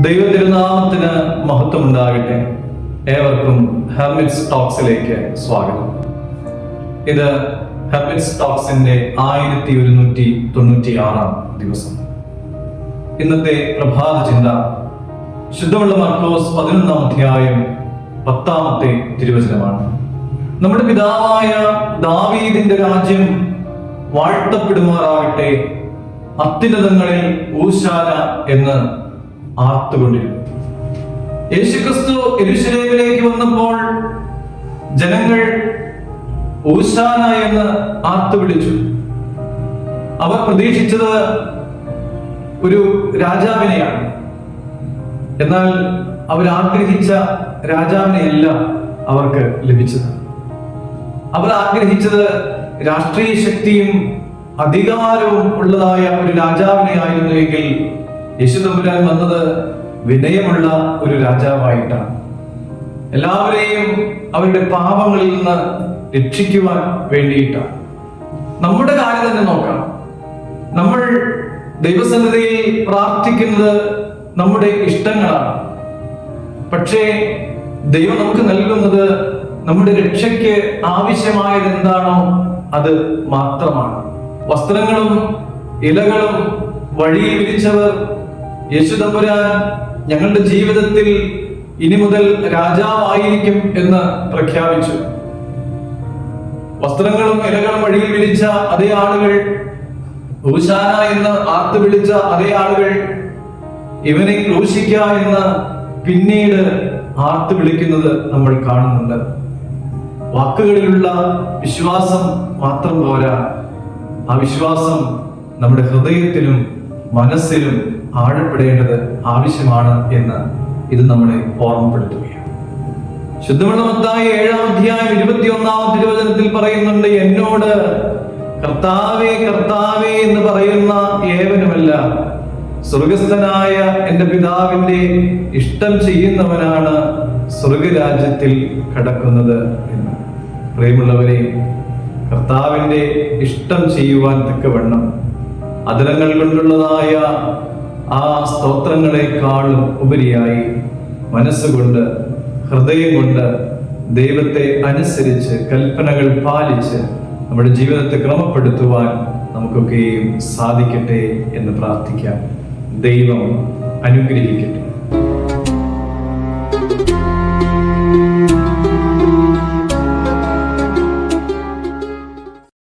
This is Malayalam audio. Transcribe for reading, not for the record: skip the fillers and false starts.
ദൈവ തിരുനാമത്തിന് മഹത്വമുണ്ടാകട്ടെ. ഏവർക്കും ഹെർമിറ്റ്സ് ടോക്സിലേക്ക് സ്വാഗതം. ഇത് ഹെർമിറ്റ്സ് ടോക്സിന്റെ 1196 ദിവസം. ഇന്നത്തെ പ്രഭാത ചിന്ത ശുദ്ധമുള്ള മർക്കോസ് 11 അധ്യായം 10 തിരുവചനമാണ്. നമ്മുടെ പിതാവായ ദാവീദിന്റെ രാജ്യം വാഴ്ത്തപ്പെടുമാറാകട്ടെ, അത്യുന്നതങ്ങളിൽ ഊശാന എന്ന് ആർത്തുകൊണ്ടിരുന്നു. യേശുക്രിസ്തു യെരൂശലേമിലേക്ക് വന്നപ്പോൾ ജനങ്ങൾ ഊശാന എന്ന് ആർത്തു വിളിച്ചു. അവർ പ്രതീക്ഷിച്ചത് ഒരു രാജാവിനെയാണ്. എന്നാൽ അവർ ആഗ്രഹിച്ച രാജാവിനെയല്ല അവർക്ക് ലഭിച്ചത്. അവർ ആഗ്രഹിച്ചത് രാഷ്ട്രീയ ശക്തിയും അധികാരവും ഉള്ളതായ ഒരു രാജാവിനെ ആയിരുന്നുവെങ്കിൽ യേശു തമ്പുരാൻ വന്നത് വിനയമുള്ള ഒരു രാജാവായിട്ടാണ്. എല്ലാവരെയും അവരുടെ പാപങ്ങളിൽ നിന്ന് രക്ഷിക്കുവാൻ വേണ്ടിയിട്ടാണ്. നമ്മുടെ കാര്യം തന്നെ നോക്കാം. നമ്മൾ ദൈവസന്നിധിയിൽ പ്രാർത്ഥിക്കുന്നത് നമ്മുടെ ഇഷ്ടങ്ങളാണ്. പക്ഷേ ദൈവം നമുക്ക് നൽകുന്നത് നമ്മുടെ രക്ഷയ്ക്ക് ആവശ്യമായത് എന്താണോ അത് മാത്രമാണ്. വസ്ത്രങ്ങളും ഇലകളും വഴിയിൽ വിരിച്ചവർ യേശു തമ്പുരാൻ ഞങ്ങളുടെ ജീവിതത്തിൽ ഇനി മുതൽ രാജാവായിരിക്കും എന്ന് പ്രഖ്യാപിച്ചു. വസ്ത്രങ്ങളും ഇലകളും വഴിയിൽ വിരിച്ച അതേ ആളുകൾ, ഊശാന എന്ന് ആർത്തു വിളിച്ച അതേ ആളുകൾ ഇവനെ ക്രൂശിക്ക എന്ന് പിന്നീട് ആർത്തു വിളിക്കുന്നത് നമ്മൾ കാണുന്നുണ്ട്. വാക്കുകളിലുള്ള വിശ്വാസം മാത്രം പോരാ, ആ വിശ്വാസം നമ്മുടെ ഹൃദയത്തിലും മനസ്സിലും ആഴപ്പെടേണ്ടത് ആവശ്യമാണ് എന്ന് ഇത് നമ്മളെ ഓർമ്മപ്പെടുത്തുകയാണ്. ശുദ്ധമുള്ള മത്തായി 7 അധ്യായം 21 തിരുവചനത്തിൽ പറയുന്നുണ്ട്, എന്നോട് കർത്താവേ കർത്താവേ എന്ന് പറയുന്ന ഏവനുമല്ല, സ്വർഗസ്ഥനായ എന്റെ പിതാവിന്റെ ഇഷ്ടം ചെയ്യുന്നവനാണ് സ്വർഗരാജ്യത്തിൽ കടക്കുന്നത് എന്ന്. പ്രിയമുള്ളവരെ, കർത്താവിന്റെ ഇഷ്ടം ചെയ്യുവാൻ തക്കവണ്ണം അധരങ്ങൾ കൊണ്ടുള്ളതായ ആ സ്തോത്രങ്ങളെക്കാളും ഉപരിയായി മനസ്സുകൊണ്ട്, ഹൃദയം കൊണ്ട് ദൈവത്തെ അനുസരിച്ച് കൽപ്പനകൾ പാലിച്ച് നമ്മുടെ ജീവിതത്തെ ക്രമപ്പെടുത്തുവാൻ നമുക്കൊക്കെയും സാധിക്കട്ടെ എന്ന് പ്രാർത്ഥിക്കാം. ദൈവം അനുഗ്രഹിക്കട്ടെ.